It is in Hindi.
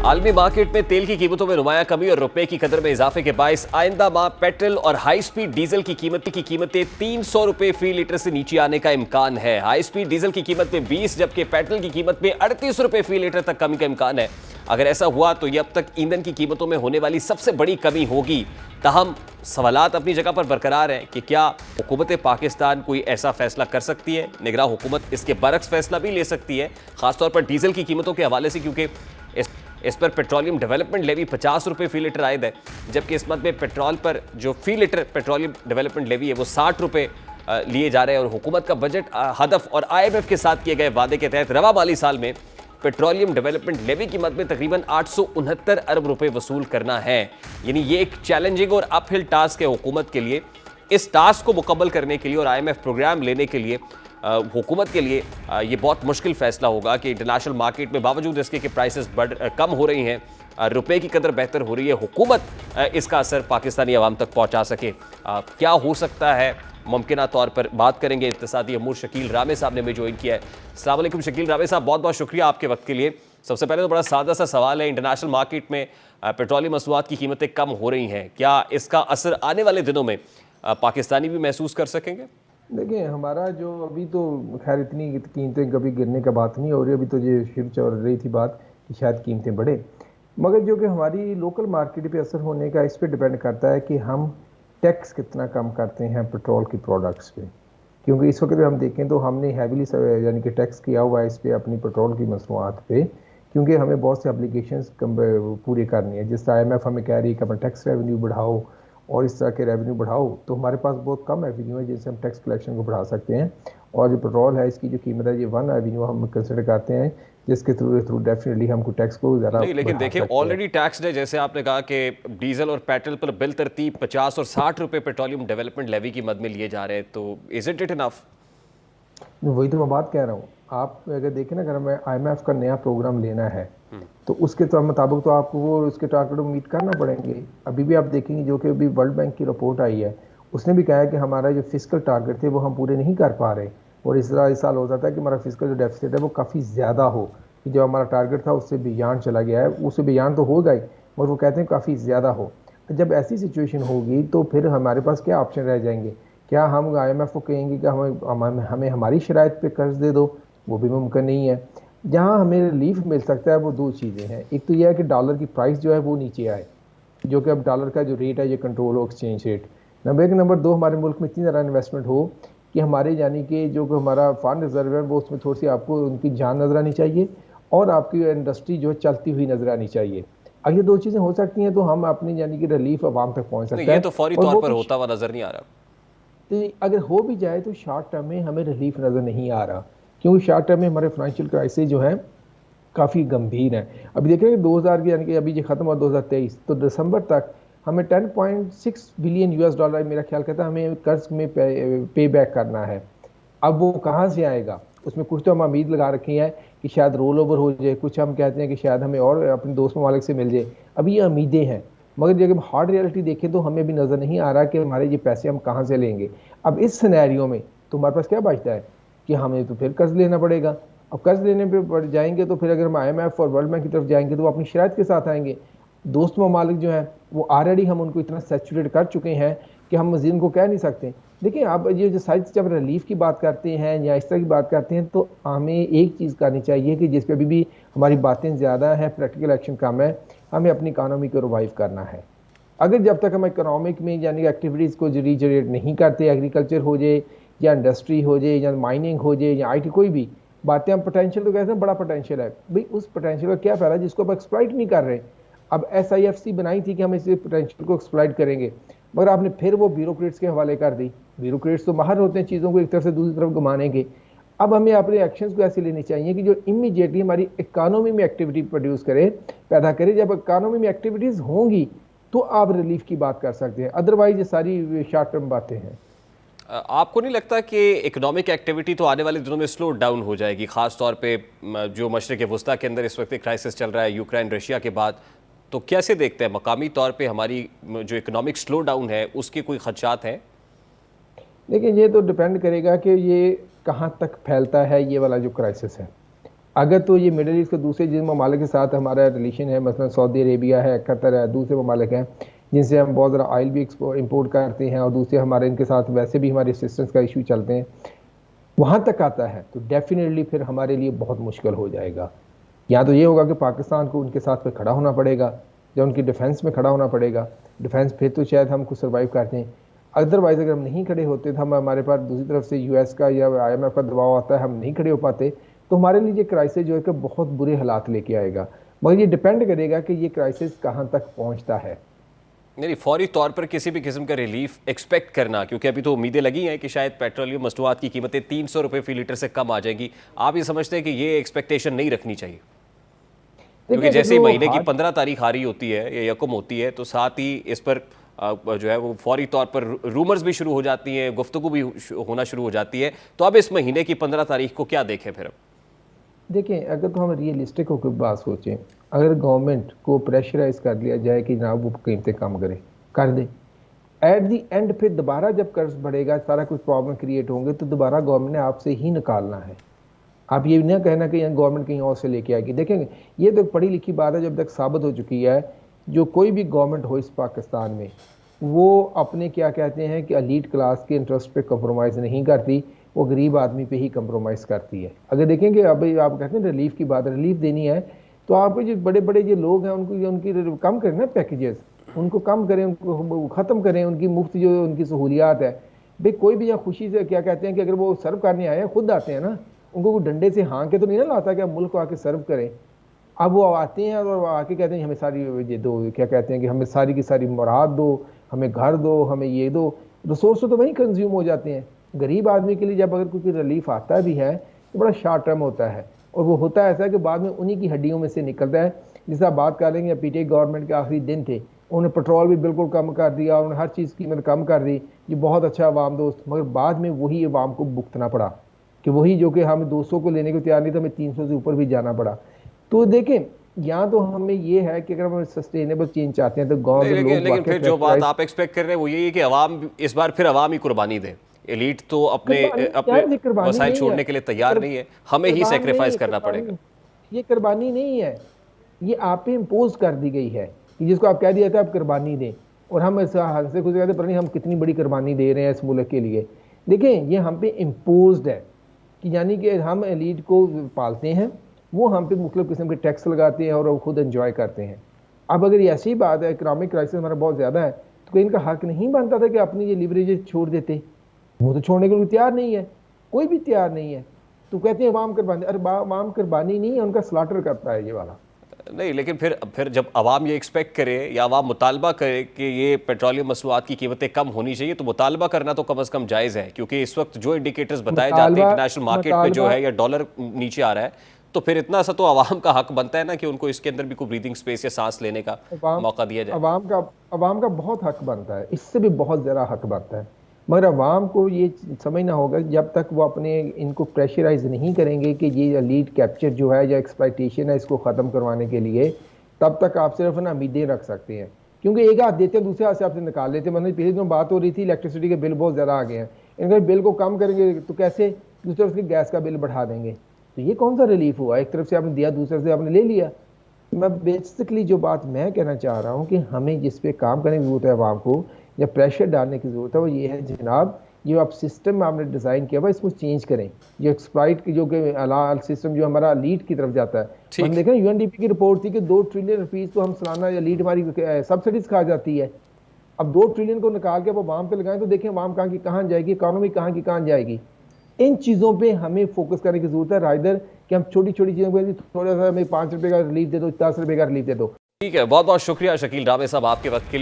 आलमी मार्केट में तेल की कीमतों में नुमाया कमी और रुपए की कदर में इजाफे के बायस आइंदा माह पेट्रोल और हाई स्पीड डीजल की कीमतें 300 रुपए फी लीटर से नीचे आने का इम्कान है। हाई स्पीड डीजल की कीमत में 20 जबकि पेट्रोल की कीमत में 38 रुपए फी लीटर तक कमी का इम्कान है। अगर ऐसा हुआ तो यह अब तक ईंधन की कीमतों में होने वाली सबसे बड़ी कमी होगी। ताहम सवालात अपनी जगह पर बरकरार हैं कि क्या हुकूमत पाकिस्तान कोई ऐसा फैसला कर सकती है। निगरां हुकूमत इसके बरक्स फैसला भी ले सकती है, खासतौर पर डीजल की कीमतों के हवाले से, क्योंकि इस पर पेट्रोलियम डेवलपमेंट लेवी 50 रुपए फी लीटर आयद है, जबकि इस मद में पेट्रोल पर जो फी लीटर पेट्रोलियम डेवलपमेंट लेवी है वो 60 रुपए लिए जा रहे हैं। और हुकूमत का बजट हदफ और IMF के साथ किए गए वादे के तहत रवा माली साल में पेट्रोलियम डेवलपमेंट लेवी की मद में तकरीबन 869 अरब रुपए वसूल करना है। यानी ये एक चैलेंजिंग और अपहिल टास्क है हुकूमत के लिए। इस टास्क को मुकम्मल करने के लिए और IMF प्रोग्राम लेने के लिए हुकूमत के लिए ये बहुत मुश्किल फैसला होगा कि इंटरनेशनल मार्केट में बावजूद इसके कि प्राइसेस कम हो रही हैं, रुपए की कदर बेहतर हो रही है, हुकूमत इसका असर पाकिस्तानी अवाम तक पहुंचा सके। क्या हो सकता है मुमकिन तौर पर बात करेंगे। इक़्तिसादी अमूर शकील रामे साहब ने हमें ज्वाइन किया है। अस्सलाम वालेकुम शकील रामे साहब, बहुत बहुत शुक्रिया आपके वक्त के लिए। सबसे पहले तो बड़ा सादा सा सवाल है, इंटरनेशनल मार्केट में पेट्रोलियम मसनूआत की कीमतें कम हो रही हैं, क्या इसका असर आने वाले दिनों में पाकिस्तानी भी महसूस कर सकेंगे? देखिए, हमारा जो अभी तो खैर इतनी कीमतें कभी गिरने का बात नहीं हो रही। अभी तो ये शुरू चल रही थी बात कि शायद कीमतें बढ़े, मगर जो कि हमारी लोकल मार्केट पे असर होने का इस पे डिपेंड करता है कि हम टैक्स कितना कम करते हैं पेट्रोल की प्रोडक्ट्स पे। क्योंकि इस वक्त हम देखें तो हमने हैविली यानी कि टैक्स किया हुआ है इस पर अपनी पेट्रोल की मसनूआत पे, क्योंकि हमें बहुत से एप्लीकेशंस पूरी करनी है। जिस IMF हमें कह रही है कि अपना टैक्स रेवेन्यू बढ़ाओ और इस तरह के रेवेन्यू बढ़ाओ, तो हमारे पास बहुत कम एवेन्यू है जिनसे हम टैक्स कलेक्शन को बढ़ा सकते हैं। और जो पेट्रोल है इसकी जो कीमत है ये वन एवेन्यू हम कंसिडर करते हैं जिसके थ्रू डेफिनेटली हमको टैक्स को ज़रा नहीं, लेकिन देखिए ऑलरेडी टैक्स है। जैसे आपने कहा कि डीजल और पेट्रोल पर बिल तरतीब 50 और 60 रुपए पेट्रोलियम डेवलपमेंट लेवी की मद में लिए जा रहे हैं, तो इज इट इनफ? वही तो मैं बात कह रहा हूँ। आप अगर देखें ना, अगर हमें IMF का नया प्रोग्राम लेना है तो उसके तो मुताबिक तो आपको वो उसके टारगेट को मीट करना पड़ेंगे। अभी भी आप देखेंगे जो कि अभी वर्ल्ड बैंक की रिपोर्ट आई है, उसने भी कहा है कि हमारा जो फिजिकल टारगेट थे वो हम पूरे नहीं कर पा रहे। और इस तरह इस साल हो जाता है कि हमारा फिजिकल जो डेफिसिट है वो काफ़ी ज़्यादा हो, कि जो हमारा टारगेट था उससे बियॉन्ड चला गया है। उससे बियॉन्ड तो होगा ही, मगर वो कहते हैं काफ़ी ज़्यादा हो। तो जब ऐसी सिचुएशन होगी तो फिर हमारे पास क्या ऑप्शन रह जाएंगे? क्या हम IMF को कहेंगे कि हमें हमारी शराइत पे कर्ज दे दो? वो भी मुमकिन नहीं है। जहाँ हमें रिलीफ मिल सकता है वो दो चीज़ें हैं। एक तो यह है कि डॉलर की प्राइस जो है वो नीचे आए, जो कि अब डॉलर का जो रेट है ये कंट्रोल हो, एक्सचेंज रेट। नंबर एक। नंबर दो, हमारे मुल्क में इतनी ज़्यादा इन्वेस्टमेंट हो कि हमारे यानी कि जो हमारा फंड रिजर्व है वो उसमें थोड़ी सी आपको उनकी जान नज़र आनी चाहिए और आपकी इंडस्ट्री जो है चलती हुई नज़र आनी चाहिए। अब ये दो चीज़ें हो सकती हैं तो हम अपनी यानी कि रिलीफ आवाम तक पहुँच सकते हैं। ये तो फौरी तौर पर होता हुआ नजर नहीं आ रहा। तो अगर हो भी जाए तो शॉर्ट टर्म में हमें रिलीफ नज़र नहीं आ रहा, क्योंकि शॉर्ट टर्म में हमारे फाइनेंशियल क्राइसिस जो है काफ़ी गंभीर है। अभी देखें 2000 की यानी कि अभी ये ख़त्म हुआ 2023, तो दिसंबर तक हमें 10.6 बिलियन US डॉलर मेरा ख्याल कहता है हमें कर्ज में पे बैक करना है। अब वो कहाँ से आएगा? उसमें कुछ तो हम उम्मीद लगा रखी है कि शायद रोल ओवर हो जाए, कुछ हम कहते हैं कि शायद हमें और अपने दोस्त ममालिक से मिल जाए। अभी ये उम्मीदें हैं, मगर जब हम हार्ड रियलिटी देखें तो हमें भी नज़र नहीं आ रहा कि हमारे ये पैसे हम कहाँ से लेंगे। अब इस सिनेरियो में तो हमारे पास क्या बचता है कि हमें तो फिर कर्ज लेना पड़ेगा। अब कर्ज लेने पे बढ़ जाएंगे तो फिर अगर हम IMF और वर्ल्ड बैंक की तरफ जाएंगे तो वो अपनी शराइत के साथ आएंगे। दोस्त ममालिक जो हैं वो ऑलरेडी हम उनको इतना सैचुरेट कर चुके हैं कि हम मजीद उनको कह नहीं सकते। देखिए, आप ये जो साइज जब रिलीफ की बात करते हैं या इस तरह की बात करते हैं तो हमें एक चीज़ करनी चाहिए कि जिस पर अभी भी हमारी बातें ज़्यादा हैं, प्रैक्टिकल एक्शन कम है। हमें अपनी इकानमी को रिवाइव करना है। अगर जब तक हम इकोनॉमिक में यानी एक्टिविटीज़ को रीजनरेट नहीं करते, एग्रीकल्चर हो जाए या इंडस्ट्री हो जाए या माइनिंग हो जाए या IT कोई भी बातें, हम पोटेंशियल तो कहते हैं बड़ा पोटेंशियल है भाई, उस पोटेंशियल का क्या फ़ायदा जिसको आप एक्सप्लॉइट नहीं कर रहे। अब SIFC बनाई थी कि हम इस पोटेंशियल को एक्सप्लॉइट करेंगे, मगर आपने फिर वो ब्यूरोक्रेट्स के हवाले कर दी। ब्यूरोक्रेट्स तो माहिर होते हैं चीज़ों को एक तरफ से दूसरी तरफ घुमाने के। अब हमें अपने एक्शंस को ऐसे लेने चाहिए कि जो इमीडिएटली हमारी इकानमी में एक्टिविटी प्रोड्यूस करे, पैदा करे। जब इकानमी में एक्टिविटीज़ होंगी तो आप रिलीफ की बात कर सकते हैं, अदरवाइज ये सारी शॉर्ट टर्म बातें हैं। आपको नहीं लगता कि इकोनॉमिक एक्टिविटी तो आने वाले दिनों में स्लो डाउन हो जाएगी, खास तौर पे जो मशरिक़ वस्ता के अंदर इस वक्त क्राइसिस चल रहा है यूक्रेन रशिया के बाद, तो कैसे देखते हैं मकामी तौर पे हमारी जो इकोनॉमिक स्लो डाउन है उसके कोई खदशात हैं? देखिए, ये तो डिपेंड करेगा कि ये कहाँ तक फैलता है ये वाला जो क्राइसिस है। अगर तो ये मिडल ईस्ट के दूसरे जिन ममालिक के साथ हमारा रिलेशन है, मसलन सऊदी अरेबिया है, कतर है, दूसरे ममालिक हैं जिनसे हम बहुत ज़्यादा ऑयल भी इंपोर्ट करते हैं और दूसरे हमारे इनके साथ वैसे भी हमारे असिस्टेंस का इशू चलते हैं, वहाँ तक आता है तो डेफिनेटली फिर हमारे लिए बहुत मुश्किल हो जाएगा। या तो ये होगा कि पाकिस्तान को उनके साथ पे खड़ा होना पड़ेगा या उनकी डिफेंस में खड़ा होना पड़ेगा। डिफेंस फिर तो शायद हम कुछ सर्वाइव करते हैं, अदरवाइज़ अगर हम नहीं खड़े होते तो हम हमारे पास दूसरी तरफ से यूएस का या IMF का दबाव आता है, हम नहीं खड़े हो पाते, तो हमारे लिए ये क्राइसिस जो है कि बहुत बुरे हालात लेके आएगा। मगर ये डिपेंड करेगा कि ये क्राइसिस कहाँ तक पहुँचता है। नहीं, फौरी तौर पर किसी भी किस्म का रिलीफ एक्सपेक्ट करना, क्योंकि अभी तो उम्मीदें लगी हैं कि शायद पेट्रोलियम मसनूआत की कीमतें 300 रुपये फी लीटर से कम आ जाएंगी। आप ये समझते हैं कि ये एक्सपेक्टेशन नहीं रखनी चाहिए? क्योंकि जैसे ही महीने की 15 तारीख आ रही होती है या यकम होती है तो साथ ही इस पर जो है वो फौरी तौर पर रूमर्स भी शुरू हो जाती हैं, गुफ्तगू भी होना शुरू हो जाती है। तो अब इस महीने की 15 तारीख को क्या देखें फिर? देखें, अगर तो हम रियलिस्टिक होकर बात सोचें, अगर गवर्नमेंट को प्रेशराइज कर लिया जाए कि जनाब वो कीमतें कम करे, कर दे, एट दी एंड फिर दोबारा जब कर्ज बढ़ेगा, सारा कुछ प्रॉब्लम क्रिएट होंगे, तो दोबारा गवर्नमेंट ने आपसे ही निकालना है। आप ये ना कहना कि गवर्नमेंट कहीं और से लेके आएगी। देखेंगे, ये तो पढ़ी लिखी बात है, जब तक साबित हो चुकी है, जो कोई भी गवर्नमेंट हो इस पाकिस्तान में, वो अपने क्या कहते हैं कि एलीट क्लास के इंटरेस्ट पे कंप्रोमाइज़ नहीं करती, वो गरीब आदमी पे ही कंप्रोमाइज़ करती है। अगर देखेंगे, अब आप कहते हैं रिलीफ की बात, रिलीफ देनी है तो आपके जो बड़े बड़े जो लोग हैं उनको उनकी कम करें ना पैकेजेस, उनको कम करें, उनको ख़त्म करें, उनकी मुफ्त जो उनकी सहूलियात है। भाई कोई भी यहाँ खुशी से क्या कहते हैं कि अगर वो सर्व करने आए हैं, खुद आते हैं ना, उनको डंडे से हाँ के तो नहीं ना लाता कि आप मुल्क को आके सर्व करें। अब वो आते हैं और आके कहते हैं हमें सारी ये दो, क्या कहते हैं कि हमें सारी की सारी मुराद दो, हमें घर दो, हमें ये दो। रिसोर्स तो वहीं कंज्यूम हो जाते हैं। गरीब आदमी के लिए जब अगर कोई रिलीफ आता भी है तो बड़ा शॉर्ट टर्म होता है, और वो होता है ऐसा कि बाद में उन्हीं की हड्डियों में से निकलता है। जिस आप बात कर लेंगे, पीटीआई गवर्नमेंट के आखिरी दिन थे, उन्होंने पेट्रोल भी बिल्कुल कम कर दिया, उन्होंने हर चीज़ की कीमत कम कर दी, ये बहुत अच्छा अवाम दोस्त। मगर बाद में वही अवाम को भुगतना पड़ा कि वही जो कि हम 200 को लेने को तैयार नहीं था, हमें 300 से ऊपर भी जाना पड़ा। तो देखें, यहाँ तो हमें ये है कि अगर हम सस्टेनेबल चेंज चाहते हैं तो गवर्नमेंट, लेकिन फिर जो बात आप एक्सपेक्ट कर रहे हैं वो यही है कि अवाम इस बार फिर अवाम ही कुर्बानी दे। एलीट तो अपने वसाइल छोड़ने के लिए तैयार नहीं है, हमें ही सेक्रीफाइस करना पड़ेगा। ये कुर्बानी नहीं है, ये आप पे इम्पोज कर दी गई है कि जिसको आप कह दिया था आप कुर्बानी दें, और हम हंसे खुद कहते पर नहीं हम कितनी बड़ी कुर्बानी दे रहे हैं इस मुल्क के लिए। देखें, ये हम पे इम्पोज्ड है कि यानी कि हम एलीट को पालते हैं, वो हम पे मुख्तलिफ किस्म के टैक्स लगाते हैं और वो खुद एंजॉय करते हैं। अब अगर ये ऐसी बात है, इकनॉमिक क्राइसिस हमारा बहुत ज़्यादा है, तो कोई इनका हक नहीं बनता था कि अपनी ये लिवरेजेस छोड़ देते? वो तो छोड़ने के लिए तैयार नहीं है, कोई भी तैयार नहीं है। तो कहते हैं अवाम कुर्बानी, अरे अवाम कुर्बानी नहीं है, उनका स्लाटर करता है ये वाला। नहीं, लेकिन फिर जब अवाम ये एक्सपेक्ट करे या अवाम मुतालबा करे कि ये पेट्रोलियम मसनूआत की कीमतें कम होनी चाहिए, तो मुतालबा करना तो कम अज़ कम जायज़ है। क्योंकि इस वक्त जो इंडिकेटर्स बताए जाते हैं इंटरनेशनल मार्केट में जो है, या डॉलर नीचे आ रहा है, तो फिर इतना सा तो अवाम का हक बनता है ना कि उनको इसके अंदर भी कोई ब्रीदिंग स्पेस या सांस लेने का मौका दिया जाए। अवाम का बहुत हक बनता है, इससे भी बहुत ज़्यादा हक बनता है। मगर अवाम को ये समझना होगा जब तक वो अपने इनको प्रेशराइज नहीं करेंगे कि ये लीड कैप्चर जो है या एक्सप्लॉइटेशन है इसको ख़त्म करवाने के लिए, तब तक आप सिर्फ ना उम्मीदें रख सकते हैं। क्योंकि एक हाथ देते हैं, दूसरे हाथ से आपसे निकाल लेते हैं। मतलब पिछले दिनों बात हो रही थी, इलेक्ट्रिसिटी के बिल बहुत ज़्यादा आ गए हैं, इनका बिल को कम करेंगे तो कैसे, दूसरी तरफ से गैस का बिल बढ़ा देंगे। तो ये कौन सा रिलीफ हुआ? एक तरफ से आपने दिया, दूसरे से आपने ले लिया। मैं बेसिकली जो बात मैं कहना चाह रहा हूँ कि हमें जिस पे काम करने की ज़रूरत है अवाम को, या प्रेशर डालने की ज़रूरत है, वो ये है जनाब, जो आप सिस्टम आपने डिज़ाइन किया हुआ इसको चेंज करें। जो एक्सप्लॉइट की जो कि अलाल सिस्टम जो हमारा लीड की तरफ जाता है, हम देखें UNDP की रिपोर्ट थी कि 2 ट्रिलियन रुपीज़ तो हम सालाना लीड हमारी सब्सिडीज खा जाती है। अब 2 ट्रिलियन को निकाल के आप अवाम पे लगाएं तो देखें अवाम कहाँ की कहाँ जाएगी, इकॉनमी कहाँ की कहाँ जाएगी। इन चीज़ों पे हमें फोकस करने की ज़रूरत है, राइदर कि हम छोटी छोटी चीज़ों पर थोड़ा सा हमें 5 रुपये का रिलीफ दे दो, 10 रुपये का रिलीफ दे दो। ठीक है, बहुत बहुत शुक्रिया शकील रामे साहब आपके वक्त के लिए।